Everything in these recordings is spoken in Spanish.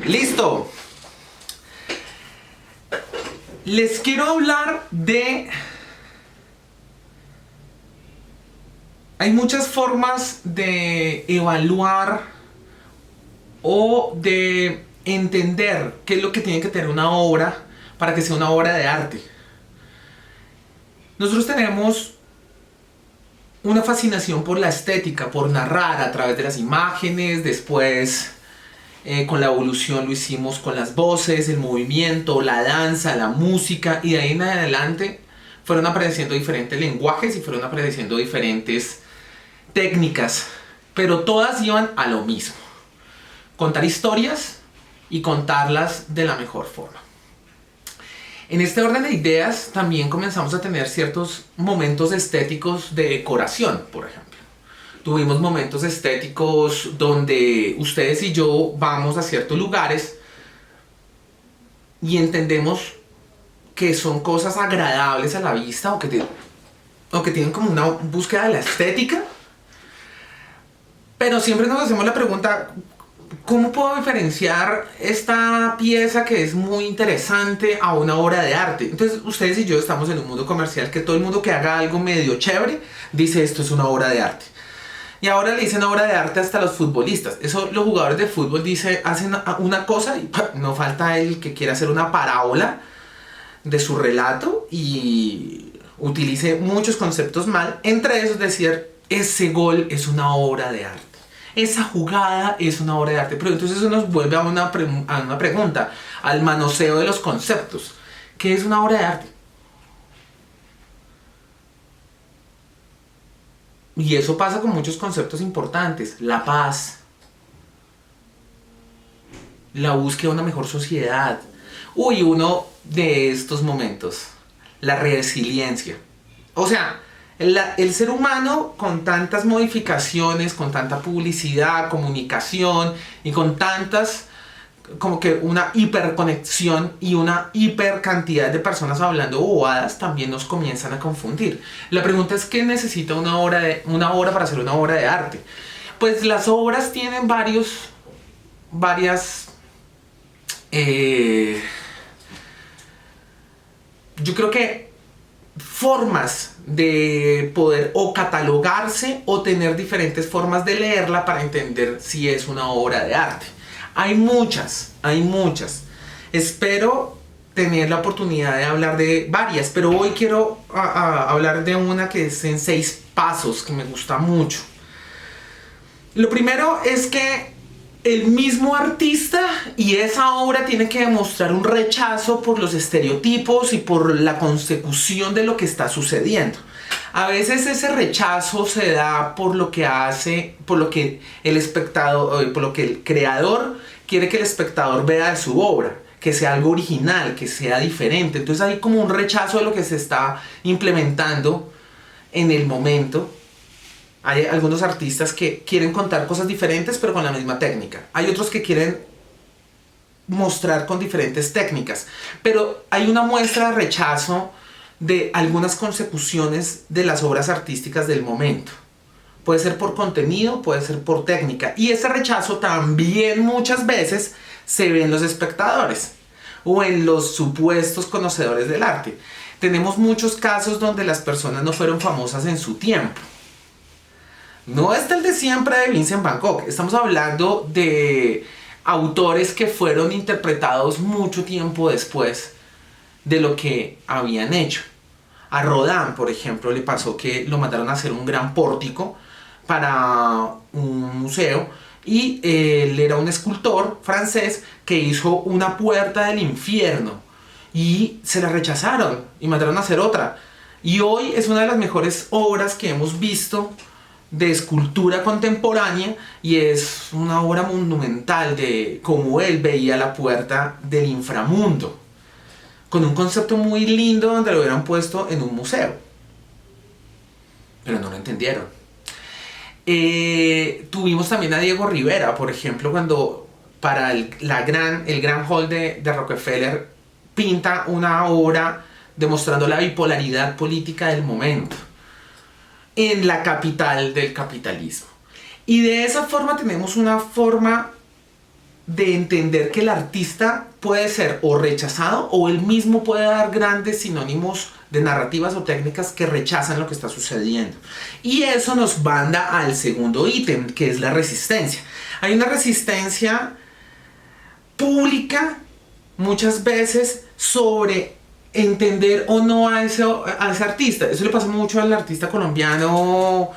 Listo. Les quiero hablar de... Hay muchas formas de evaluar o de entender qué es lo que tiene que tener una obra para que sea una obra de arte. Nosotros tenemos una fascinación por la estética, por narrar a través de las imágenes. Después con la evolución lo hicimos con las voces, el movimiento, la danza, la música, y de ahí en adelante fueron apareciendo diferentes lenguajes y fueron apareciendo diferentes técnicas, pero todas iban a lo mismo: contar historias y contarlas de la mejor forma. En este orden de ideas también comenzamos a tener ciertos momentos estéticos de decoración, por ejemplo. Tuvimos momentos estéticos donde ustedes y yo vamos a ciertos lugares y entendemos que son cosas agradables a la vista o que tienen como una búsqueda de la estética. Pero siempre nos hacemos la pregunta: ¿cómo puedo diferenciar esta pieza que es muy interesante a una obra de arte? Entonces ustedes y yo estamos en un mundo comercial que todo el mundo que haga algo medio chévere dice esto es una obra de arte. Y ahora le dicen obra de arte hasta a los futbolistas. Eso, los jugadores de fútbol hacen una cosa y no falta el que quiera hacer una parábola de su relato y utilice muchos conceptos mal. Entre esos decir, ese gol es una obra de arte, esa jugada es una obra de arte. Pero entonces eso nos vuelve a una pregunta, al manoseo de los conceptos. ¿Qué es una obra de arte? Y eso pasa con muchos conceptos importantes: la paz, la búsqueda de una mejor sociedad. Uno de estos momentos, la resiliencia. O sea, el ser humano, con tantas modificaciones, con tanta publicidad, comunicación y con tantas, como que una hiperconexión y una hipercantidad de personas hablando bobadas, también nos comienzan a confundir. La pregunta es: ¿qué necesita una obra para hacer una obra de arte? Pues las obras tienen yo creo que formas de poder o catalogarse o tener diferentes formas de leerla para entender si es una obra de arte. Hay muchas. Espero tener la oportunidad de hablar de varias, pero hoy quiero hablar de una que es en 6 pasos, que me gusta mucho. Lo primero es que el mismo artista y esa obra tiene que demostrar un rechazo por los estereotipos y por la consecución de lo que está sucediendo. A veces ese rechazo se da por lo que hace, por lo que el espectador, por lo que el creador quiere que el espectador vea de su obra, que sea algo original, que sea diferente. Entonces hay como un rechazo de lo que se está implementando en el momento. Hay algunos artistas que quieren contar cosas diferentes pero con la misma técnica. Hay otros que quieren mostrar con diferentes técnicas. Pero hay una muestra de rechazo de algunas consecuciones de las obras artísticas del momento. Puede ser por contenido, puede ser por técnica. Y ese rechazo también muchas veces se ve en los espectadores o en los supuestos conocedores del arte. Tenemos muchos casos donde las personas no fueron famosas en su tiempo. No es el de siempre de Vincent Van Gogh. Estamos hablando de autores que fueron interpretados mucho tiempo después de lo que habían hecho. A Rodin, por ejemplo, le pasó que lo mandaron a hacer un gran pórtico para un museo y él era un escultor francés que hizo una puerta del infierno y se la rechazaron y mandaron a hacer otra. Y hoy es una de las mejores obras que hemos visto de escultura contemporánea y es una obra monumental de cómo él veía la puerta del inframundo, con un concepto muy lindo donde lo hubieran puesto en un museo, pero no lo entendieron. Tuvimos también a Diego Rivera, por ejemplo, cuando para el gran hall de Rockefeller pinta una obra demostrando la bipolaridad política del momento en la capital del capitalismo. Y de esa forma tenemos una forma de entender que el artista puede ser o rechazado o él mismo puede dar grandes sinónimos de narrativas o técnicas que rechazan lo que está sucediendo. Y eso nos manda al segundo ítem, que es la resistencia. Hay una resistencia pública muchas veces sobre entender o no a ese artista. Eso le pasa mucho al artista colombiano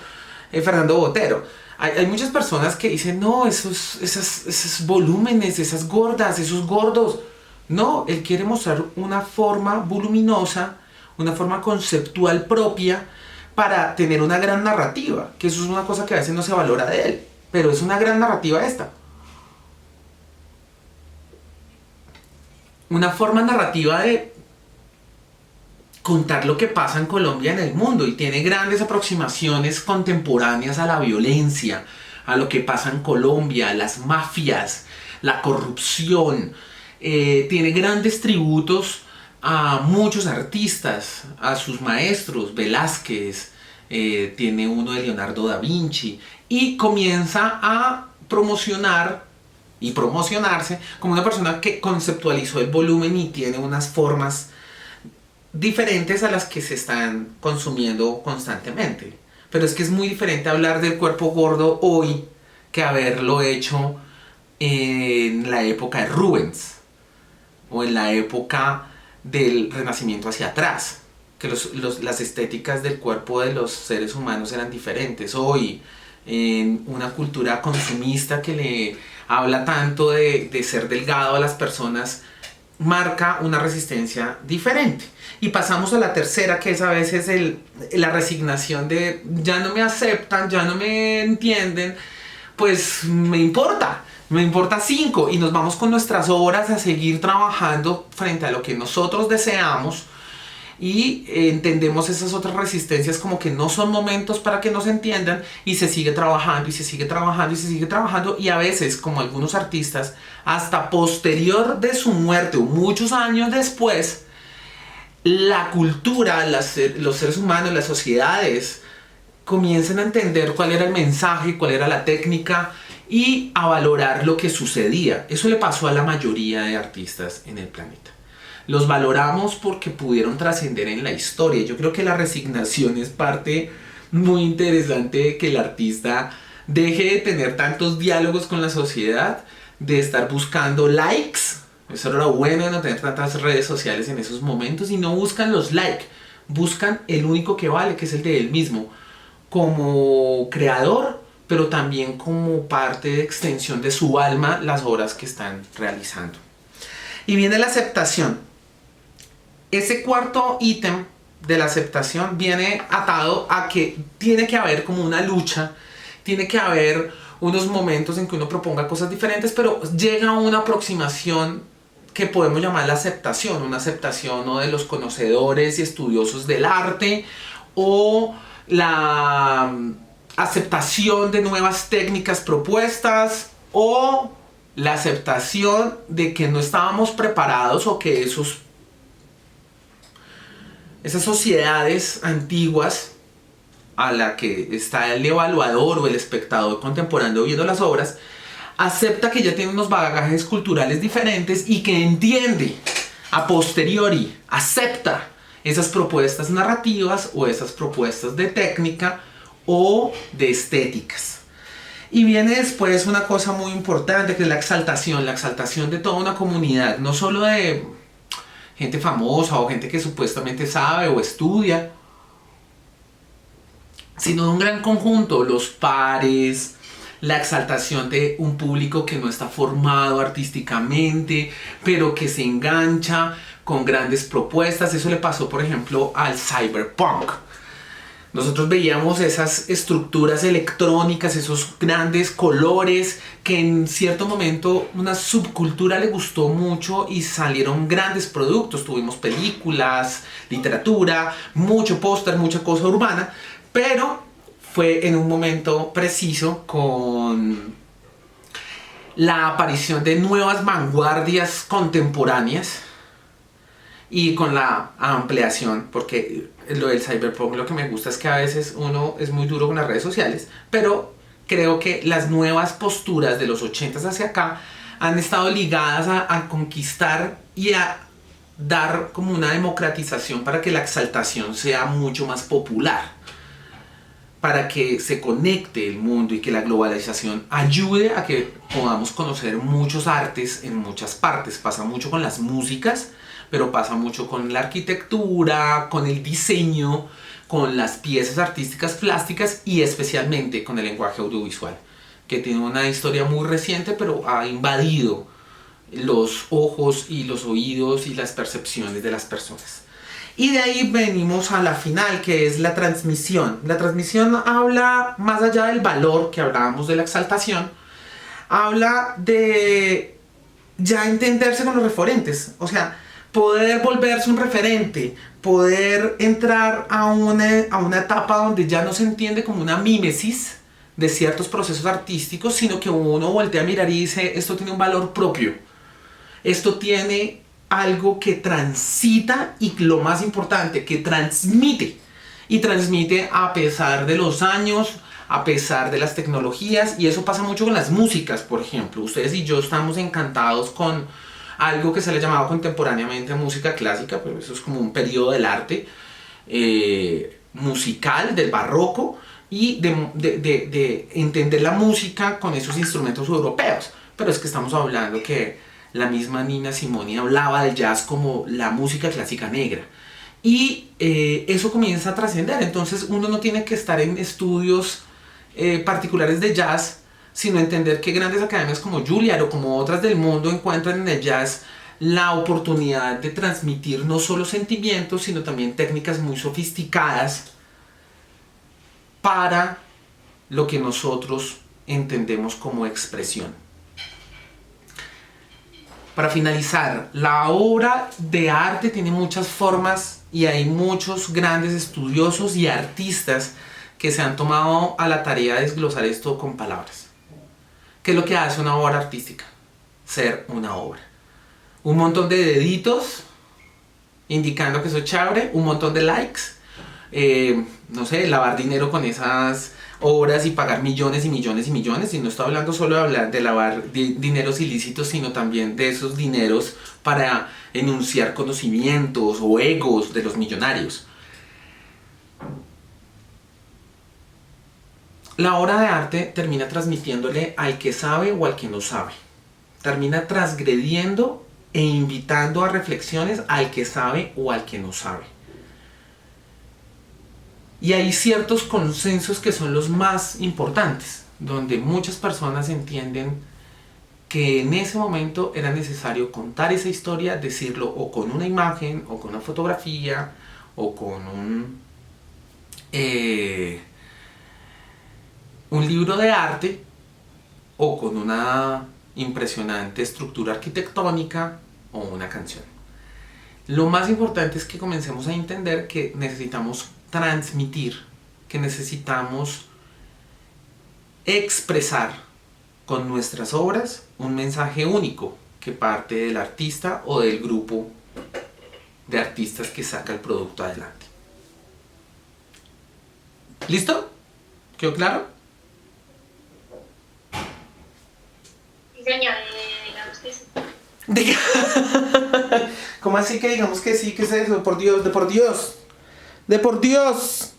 Fernando Botero. Hay muchas personas que dicen, no, esos volúmenes, esas gordas, esos gordos. No, él quiere mostrar una forma voluminosa, una forma conceptual propia para tener una gran narrativa. Que eso es una cosa que a veces no se valora de él. Pero es una gran narrativa esta. Una forma narrativa de contar lo que pasa en Colombia, en el mundo, y tiene grandes aproximaciones contemporáneas a la violencia, a lo que pasa en Colombia, a las mafias, la corrupción. Tiene grandes tributos a muchos artistas, a sus maestros, Velázquez, tiene uno de Leonardo da Vinci, y comienza a promocionar y promocionarse como una persona que conceptualizó el volumen y tiene unas formas diferentes a las que se están consumiendo constantemente. Pero es que es muy diferente hablar del cuerpo gordo hoy que haberlo hecho en la época de Rubens o en la época del Renacimiento hacia atrás, que las estéticas del cuerpo de los seres humanos eran diferentes. Hoy, en una cultura consumista que le habla tanto de ser delgado a las personas, marca una resistencia diferente. Y pasamos a la tercera, que es a veces la resignación de ya no me aceptan, ya no me entienden, pues me importa 5, y nos vamos con nuestras obras a seguir trabajando frente a lo que nosotros deseamos. Y entendemos esas otras resistencias como que no son momentos para que nos entiendan, y se sigue trabajando y se sigue trabajando y se sigue trabajando, y a veces, como algunos artistas, hasta posterior de su muerte o muchos años después, la cultura, los seres humanos, las sociedades comienzan a entender cuál era el mensaje, cuál era la técnica, y a valorar lo que sucedía. Eso le pasó a la mayoría de artistas en el planeta. Los valoramos porque pudieron trascender en la historia. Yo creo que la resignación es parte muy interesante de que el artista deje de tener tantos diálogos con la sociedad, de estar buscando likes. Eso era lo bueno de no tener tantas redes sociales en esos momentos, y no buscan los likes, buscan el único que vale, que es el de él mismo, como creador, pero también como parte de extensión de su alma, las obras que están realizando. Y viene la aceptación. Ese cuarto ítem de la aceptación viene atado a que tiene que haber como una lucha, tiene que haber unos momentos en que uno proponga cosas diferentes, pero llega a una aproximación que podemos llamar la aceptación, una aceptación no de los conocedores y estudiosos del arte, o la aceptación de nuevas técnicas propuestas, o la aceptación de que no estábamos preparados, o que esas sociedades antiguas a la que está el evaluador o el espectador contemporáneo viendo las obras, acepta que ya tiene unos bagajes culturales diferentes y que entiende a posteriori, acepta esas propuestas narrativas o esas propuestas de técnica o de estéticas. Y viene después una cosa muy importante, que es la exaltación de toda una comunidad, no solo de gente famosa o gente que supuestamente sabe o estudia, sino de un gran conjunto, los pares, la exaltación de un público que no está formado artísticamente, pero que se engancha con grandes propuestas. Eso le pasó, por ejemplo, al cyberpunk. Nosotros veíamos esas estructuras electrónicas, esos grandes colores, que en cierto momento una subcultura le gustó mucho y salieron grandes productos. Tuvimos películas, literatura, mucho póster, mucha cosa urbana, pero fue en un momento preciso, con la aparición de nuevas vanguardias contemporáneas y con la ampliación, porque lo del cyberpunk, lo que me gusta es que a veces uno es muy duro con las redes sociales, pero creo que las nuevas posturas de los 80s hacia acá han estado ligadas a conquistar y a dar como una democratización para que la exaltación sea mucho más popular, para que se conecte el mundo y que la globalización ayude a que podamos conocer muchos artes en muchas partes. Pasa mucho con las músicas, pero pasa mucho con la arquitectura, con el diseño, con las piezas artísticas plásticas y especialmente con el lenguaje audiovisual, que tiene una historia muy reciente, pero ha invadido los ojos y los oídos y las percepciones de las personas. Y de ahí venimos a la final, que es la transmisión. La transmisión habla, más allá del valor que hablábamos de la exaltación, habla de ya entenderse con los referentes. O sea, poder volverse un referente, poder entrar a una etapa donde ya no se entiende como una mímesis de ciertos procesos artísticos, sino que uno voltea a mirar y dice, esto tiene un valor propio. Esto tiene algo que transita y lo más importante, que transmite. Y transmite a pesar de los años, a pesar de las tecnologías. Y eso pasa mucho con las músicas, por ejemplo. Ustedes y yo estamos encantados con algo que se le ha llamado contemporáneamente música clásica, pero eso es como un periodo del arte musical, del barroco, y de entender la música con esos instrumentos europeos. Pero es que estamos hablando que la misma Nina Simone hablaba del jazz como la música clásica negra. Y eso comienza a trascender. Entonces uno no tiene que estar en estudios particulares de jazz, sino entender que grandes academias como Juilliard o como otras del mundo encuentran en el jazz la oportunidad de transmitir no solo sentimientos, sino también técnicas muy sofisticadas para lo que nosotros entendemos como expresión. Para finalizar, la obra de arte tiene muchas formas y hay muchos grandes estudiosos y artistas que se han tomado a la tarea de desglosar esto con palabras. ¿Qué es lo que hace una obra artística? Ser una obra. Un montón de deditos indicando que soy chévere, un montón de likes, no sé, lavar dinero con esas obras y pagar millones y millones y millones. Y no estoy hablando solo de hablar de lavar dineros ilícitos, sino también de esos dineros para enunciar conocimientos o egos de los millonarios. La obra de arte termina transmitiéndole al que sabe o al que no sabe. Termina transgrediendo e invitando a reflexiones al que sabe o al que no sabe. Y hay ciertos consensos que son los más importantes, donde muchas personas entienden que en ese momento era necesario contar esa historia, decirlo o con una imagen, o con una fotografía, o con un libro de arte, o con una impresionante estructura arquitectónica, o una canción. Lo más importante es que comencemos a entender que necesitamos transmitir, que necesitamos expresar con nuestras obras un mensaje único que parte del artista o del grupo de artistas que saca el producto adelante. ¿Listo? ¿Quedó claro? Sí, señor, digamos que sí. ¿Cómo así que digamos que sí? ¿Qué es eso? Por Dios, de por Dios. ¡De por Dios!